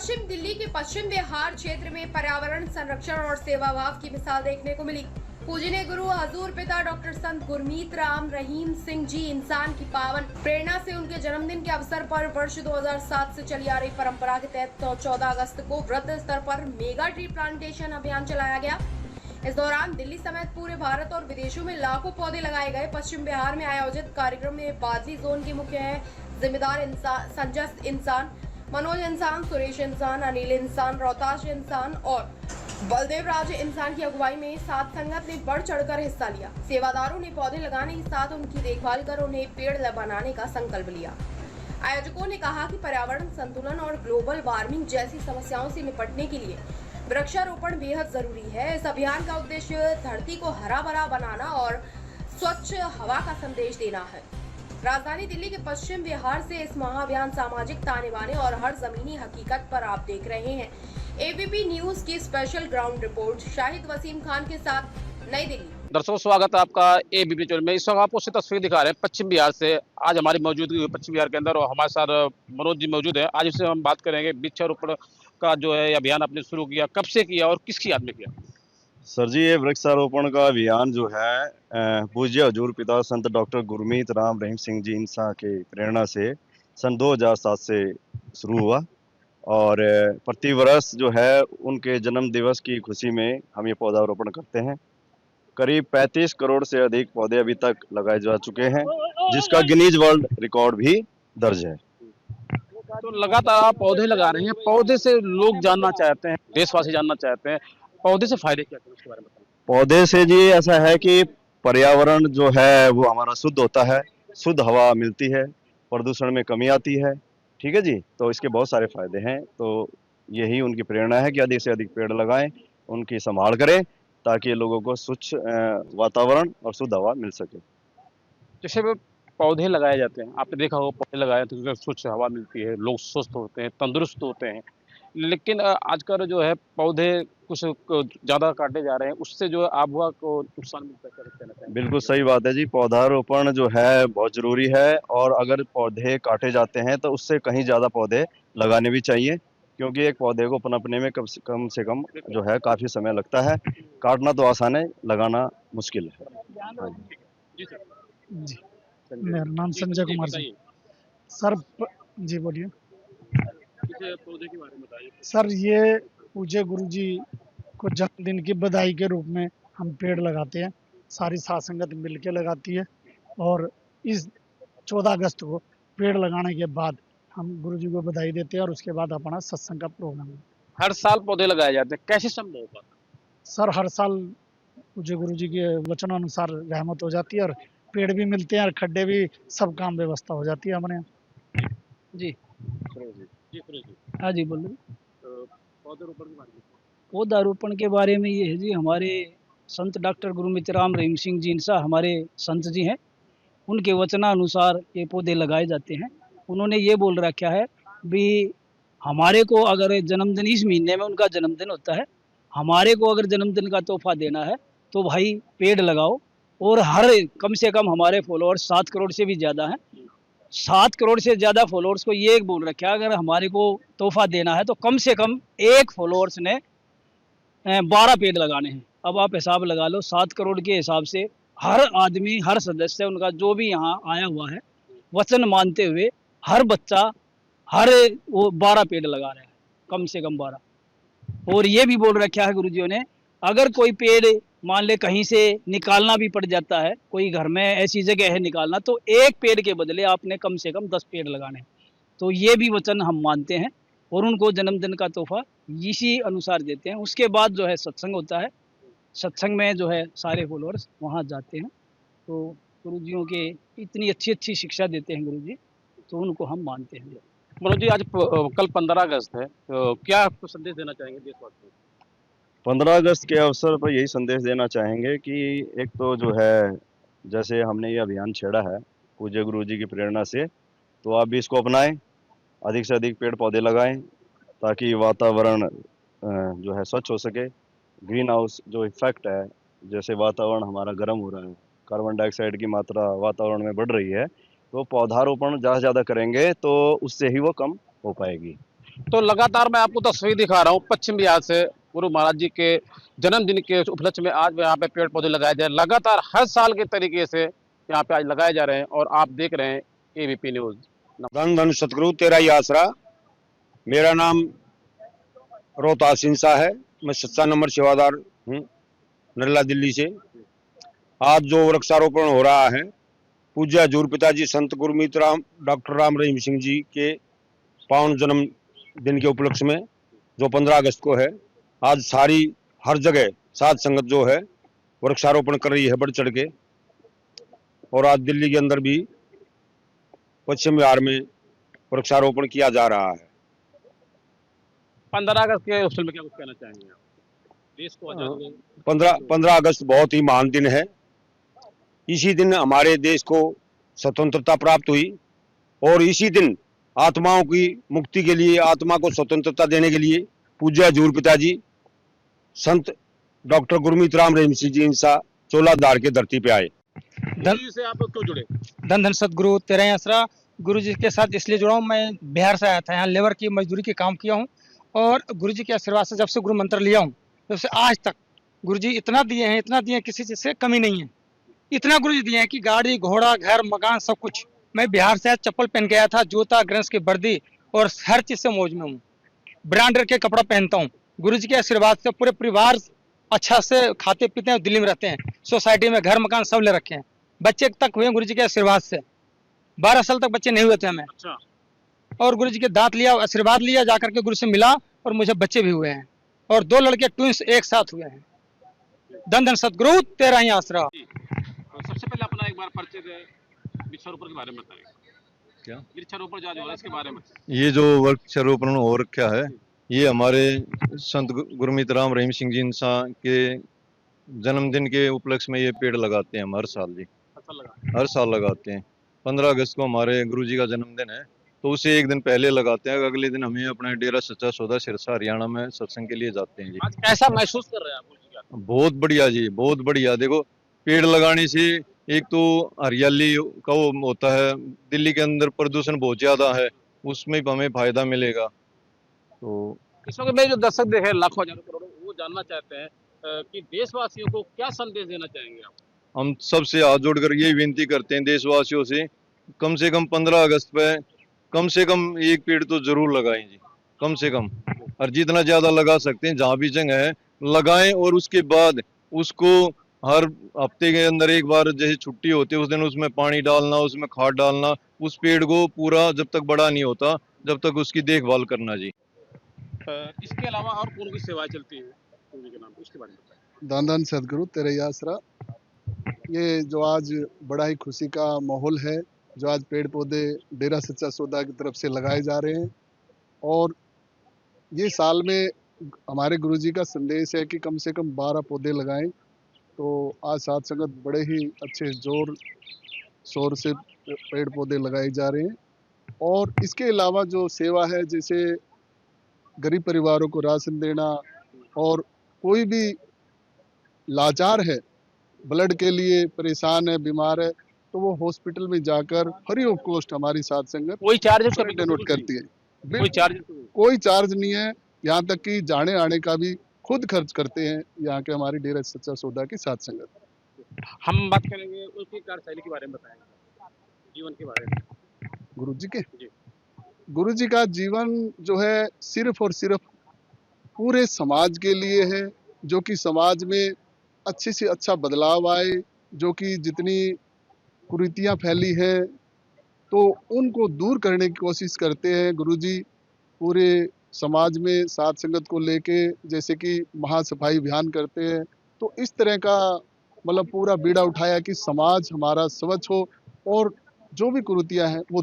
पश्चिम दिल्ली के पश्चिम विहार क्षेत्र में पर्यावरण संरक्षण और सेवा भाव की मिसाल देखने को मिली। पूजनीय गुरु हजूर पिता डॉक्टर संत गुरमीत राम रहीम सिंह जी इंसान की पावन प्रेरणा से उनके जन्मदिन के अवसर पर वर्ष 2007 से चली आ रही परंपरा के तहत 14 अगस्त को वृहद स्तर पर मेगा ट्री प्लांटेशन अभियान चलाया गया। इस दौरान दिल्ली समेत पूरे भारत और विदेशों में लाखों पौधे लगाए गए। पश्चिम बिहार में आयोजित कार्यक्रम में बादली जोन के मुख्य है जिम्मेदार इंसान, संजय इंसान, मनोज इंसान, सुरेश इंसान, अनिल इंसान, रोहताश इंसान और बलदेव राज इंसान की अगुवाई में सात संगत ने बढ़ चढ़कर हिस्सा लिया। सेवादारों ने पौधे लगाने के साथ उनकी देखभाल कर उन्हें पेड़ बनाने का संकल्प लिया। आयोजकों ने कहा कि पर्यावरण संतुलन और ग्लोबल वार्मिंग जैसी समस्याओं से निपटने के लिए वृक्षारोपण बेहद जरूरी है। इस अभियान का उद्देश्य धरती को हरा भरा बनाना और स्वच्छ हवा का संदेश देना है। राजधानी दिल्ली के पश्चिम विहार से इस महाअभियान सामाजिक ताने बाने और हर जमीनी हकीकत पर आप देख रहे हैं एबीपी न्यूज की special ground report Shahid Waseem Khan के साथ नई दिल्ली। दर्शकों स्वागत है आपका एबीपी चैनल में। इस वक्त आपको उसकी तस्वीर दिखा रहे हैं पश्चिम बिहार से। आज हमारी मौजूदगी हुई पश्चिम बिहार के अंदर और हमारे साथ मनोज जी मौजूद है। आज इससे हम बात करेंगे वृक्षारोपण का जो है अभियान आपने शुरू किया, कब से किया और किसकी याद में किया? सर जी, ये वृक्षारोपण का अभियान जो है पूज्य हजूर पिता संत डॉक्टर गुरमीत राम रहीम सिंह जी इंसान के प्रेरणा से सन 2007 से शुरू हुआ और प्रति वर्ष जो है उनके जन्म दिवस की खुशी में हम ये पौधारोपण करते हैं। करीब 35 करोड़ से अधिक पौधे अभी तक लगाए जा चुके हैं, जिसका गिनीज वर्ल्ड रिकॉर्ड भी दर्ज है। तो लगातार आप पौधे लगा रहे हैं, पौधे से लोग जानना चाहते हैं, देशवासी जानना चाहते हैं पौधे से फायदे क्या हैं, उसके बारे में बताएं। पौधे से जी ऐसा है कि पर्यावरण जो है वो हमारा शुद्ध होता है, शुद्ध हवा मिलती है, प्रदूषण में कमी आती है। ठीक है जी, तो इसके बहुत सारे फायदे हैं। तो यही उनकी प्रेरणा है कि अधिक से अधिक पेड़ लगाएं, उनकी संभाल करें ताकि लोगों को स्वच्छ वातावरण और शुद्ध हवा मिल सके। जैसे वो पौधे लगाए जाते हैं, आपने देखा होगा पौधे लगाए तो उससे स्वच्छ हवा मिलती है, लोग स्वस्थ होते हैं, तंदुरुस्त होते हैं। लेकिन आजकल जो है पौधे कुछ ज़्यादा काटे जा रहे हैं, उससे जो है आबहवा को नुकसान मिलता है, क्या कहना चाहेंगे? बिल्कुल सही बात है जी, पौधारोपण जो है बहुत जरूरी है और अगर पौधे काटे जाते हैं तो उससे कहीं ज़्यादा पौधे लगाने भी चाहिए, क्योंकि एक पौधे को पनपने में कम जो है काफ़ी समय लगता है। काटना तो आसान है, लगाना मुश्किल है। हाँ जी। जी सर। जी, मेरा नाम संजय कुमार जी। जी बोलिए पौधे के बारे में बताइए। सर। ये पूज्य गुरुजी को जन्मदिन की बधाई के रूप में हम पेड़ लगाते हैं, सारी साथ संगत मिलके लगाती है और इस 14 अगस्त को पेड़ लगाने के बाद हम गुरुजी को बधाई देते हैं और उसके बाद अपना सत्संग का प्रोग्राम है। हर साल पौधे लगाए जाते हैं, कैसे संभव होगा? सर हर साल पूज्य गुरुजी के वचनानुसार रहमत हो जाती है और पेड़ भी मिलते हैं और खड्डे भी, सब काम व्यवस्था हो जाती है हमारे यहाँ। जी हाँ जी बोलिए। पौधारोपण के बारे में ये है जी, हमारे संत डॉक्टर गुरमीत राम रहीम सिंह जी इंसान हमारे संत जी हैं, उनके वचनानुसार ये पौधे लगाए जाते हैं। उन्होंने ये बोल रखा है भी हमारे को अगर जन्मदिन, इस महीने में उनका जन्मदिन होता है, हमारे को अगर जन्मदिन का तोहफा देना है तो भाई पेड़ लगाओ। और हर कम से कम हमारे फॉलोअर्स 7 करोड़ से भी ज़्यादा हैं। 7 करोड़ से ज़्यादा फॉलोअर्स को ये बोल रखा है अगर हमारे को तोहफा देना है तो कम से कम एक फॉलोअर्स ने 12 पेड़ लगाने हैं। अब आप हिसाब लगा लो, 7 करोड़ के हिसाब से हर आदमी, हर सदस्य उनका जो भी यहाँ आया हुआ है, वचन मानते हुए हर बच्चा हर वो 12 पेड़ लगा रहा है, कम से कम 12। और ये भी बोल रखा है गुरुजियों ने, अगर कोई पेड़ मान ले कहीं से निकालना भी पड़ जाता है, कोई घर में ऐसी जगह है निकालना, तो एक पेड़ के बदले आपने कम से कम 10 पेड़ लगाने। तो ये भी वचन हम मानते हैं और उनको जन्मदिन का तोहफा इसी अनुसार देते हैं। उसके बाद जो है सत्संग होता है, सत्संग में जो है सारे फॉलोअर्स वहाँ जाते हैं। तो गुरुजियों के इतनी अच्छी अच्छी शिक्षा देते हैं गुरुजी, तो उनको हम मानते हैं। मनोज जी, आज कल 15 अगस्त है, तो क्या आपको संदेश देना चाहेंगे देशवासियों को? 15 अगस्त के अवसर पर यही संदेश देना चाहेंगे कि एक तो जो है, जैसे हमने ये अभियान छेड़ा है पूज्य गुरु जी की प्रेरणा से, तो आप भी इसको अपनाएं, अधिक से अधिक पेड़ पौधे लगाएं ताकि वातावरण जो है स्वच्छ हो सके। ग्रीन हाउस जो इफेक्ट है, जैसे वातावरण हमारा गर्म हो रहा है, कार्बन डाइऑक्साइड की मात्रा वातावरण में बढ़ रही है, तो पौधारोपण ज़्यादा से ज़्यादा करेंगे तो उससे ही वो कम हो पाएगी। तो लगातार मैं आपको तस्वीर दिखा रहा हूँ पश्चिम बिहार से गुरु महाराज जी के जन्मदिन के उपलक्ष्य में आज यहाँ पे पेड़ पौधे लगाए जा रहे हैं। लगातार हर साल के तरीके से यहाँ पे आज लगाए जा रहे हैं और आप देख रहे हैं एबीपी न्यूज। धन धन सतगुरु तेरा ही आसरा। मेरा नाम रोहतास सिंसा है। मैं सच्चा नंबर सेवादार हूँ नरेला दिल्ली से। आज जो वृक्षारोपण हो रहा है पूज्य हजूर पिताजी संत गुरमीत राम डॉक्टर राम रहीम सिंह जी के पावन जन्म दिन के उपलक्ष्य में जो 15 अगस्त को है, आज सारी हर जगह साध संगत जो है वृक्षारोपण कर रही है बढ़ चढ़ के। और आज दिल्ली के अंदर भी पश्चिम बिहार में वृक्षारोपण किया जा रहा है। 15 अगस्त के अवसर में क्या कुछ कहना चाहेंगे आप? देश को आजाद 15 अगस्त बहुत ही महान दिन है। इसी दिन हमारे देश को स्वतंत्रता प्राप्त हुई और इसी दिन आत्माओं की मुक्ति के लिए, आत्मा को स्वतंत्रता देने के लिए पूज्य हजूर पिताजी संत डॉक्टर गुरमीत राम रहीम सिंह जी इंसा चोलाधार के धरती पे आए। से आप क्यों जुड़े? धन धन सतगुरु तेरा ही आसरा। गुरु जी के साथ इसलिए जुड़ा हूँ, मैं बिहार से आया था, यहाँ लेबर की मजदूरी के काम किया हूँ और गुरु जी के आशीर्वाद से जब से गुरु मंत्र लिया हूँ तब से आज तक गुरु जी इतना दिए हैं, इतना दिए हैं, किसी चीज़ से कमी नहीं है। इतना गुरु जी दिए हैं कि गाड़ी घोड़ा घर मकान सब कुछ। मैं बिहार से चप्पल पहन के आया था, जूता ग्रंथ की वर्दी और हर चीज़ से मौज में हूँ। ब्रांडेड के कपड़ा पहनता हूँ। गुरु जी के आशीर्वाद से पूरे परिवार अच्छा से खाते पीते हैं, दिल्ली में रहते हैं, सोसाइटी में घर मकान सब ले रखे हैं। बच्चे तक हुए गुरु जी के आशीर्वाद से। 12 साल तक बच्चे नहीं हुए थे हमें। अच्छा। और गुरु जी के दांत लिया, आशीर्वाद लिया, जाकर के गुरु से मिला और मुझे बच्चे भी हुए हैं और 2 लड़के ट्विंस एक साथ हुए हैं। धन धन सतगुरु तेरा ही आसरा। सबसे पहले अपना एक बार परिचय दे, वृक्षारोपण के बारे में बताइए। क्या वृक्षारोपण जो हो रहा है इसके बारे में? ये जो वृक्षारोपण हो रखा है ये हमारे संत गुरमीत राम रहीम सिंह जी इंसा के जन्मदिन के उपलक्ष्य में ये पेड़ लगाते हैं हम हर साल जी। अच्छा लगा। हर साल लगाते हैं। 15 अगस्त को हमारे गुरुजी का जन्मदिन है तो उसे एक दिन पहले लगाते हैं। अगले दिन हमें अपने डेरा सच्चा सौदा सिरसा हरियाणा में सत्संग के लिए जाते हैं जी। आज कैसा महसूस कर रहे हैं आप गुरु जी का? बहुत बढ़िया जी, बहुत बढ़िया। देखो पेड़ लगाने से एक तो हरियाली का वो होता है, दिल्ली के अंदर प्रदूषण बहुत ज्यादा है, उसमें भी हमें फायदा मिलेगा। तो इस वक्त मेरे जो दर्शक देखे लाखों हजारों करोड़ों, वो जानना चाहते हैं कि देशवासियों को क्या संदेश देना चाहेंगे आप? हम सबसे हाथ जोड़कर यही विनती करते हैं देशवासियों से कम 15 अगस्त पे कम से कम एक पेड़ तो जरूर लगाएं जी, कम से कम। और जितना ज्यादा लगा सकते हैं, जहाँ भी जगह है लगाएं। और उसके बाद उसको हर हफ्ते के अंदर एक बार जैसे छुट्टी होती है उस दिन उसमें पानी डालना, उसमें खाद डालना, उस पेड़ को पूरा जब तक बड़ा नहीं होता जब तक उसकी देखभाल करना जी। इसके अलावा और कौन सी सेवाएं चलती हैं गुरु जी के नाम पे, उसके बारे में बताइए। धन धन सदगुरु तेरे ही आसरा। ये जो आज बड़ा ही खुशी का माहौल है, जो आज पेड़ पौधे डेरा सच्चा सौदा की तरफ से लगाए जा रहे हैं। और ये साल में हमारे गुरुजी का संदेश है कि कम से कम 12 पौधे लगाएं। तो आज साथ संगत बड़े ही अच्छे जोर शोर से पेड़ पौधे लगाए जा रहे हैं। और इसके अलावा जो सेवा है, जैसे गरीब परिवारों को राशन देना, और कोई भी लाचार है, ब्लड के लिए परेशान है, बीमार है, तो वो हॉस्पिटल में जाकर फ्री ऑफ कॉस्ट हमारी साथ संगत कोई चार्ज डोनेट करती है। कोई चार्ज कोई चार्ज नहीं है, यहाँ तक कि जाने आने का भी खुद खर्च करते हैं यहाँ के हमारी डेरा सच्चा सौदा की साथ संगत। हम बात करेंगे उसकी कार्यशैली के बारे में बताएंगे, जीवन के बारे में। गुरु जी का जीवन जो है सिर्फ और सिर्फ पूरे समाज के लिए है, जो कि समाज में अच्छे से अच्छा बदलाव आए। जो कि जितनी कुरीतियाँ फैली हैं तो उनको दूर करने की कोशिश करते हैं गुरुजी। पूरे समाज में साथ संगत को लेके जैसे कि महासफाई अभियान करते हैं, तो इस तरह का मतलब पूरा बीड़ा उठाया कि समाज हमारा स्वच्छ हो और जो भी कुरीतियाँ हैं वो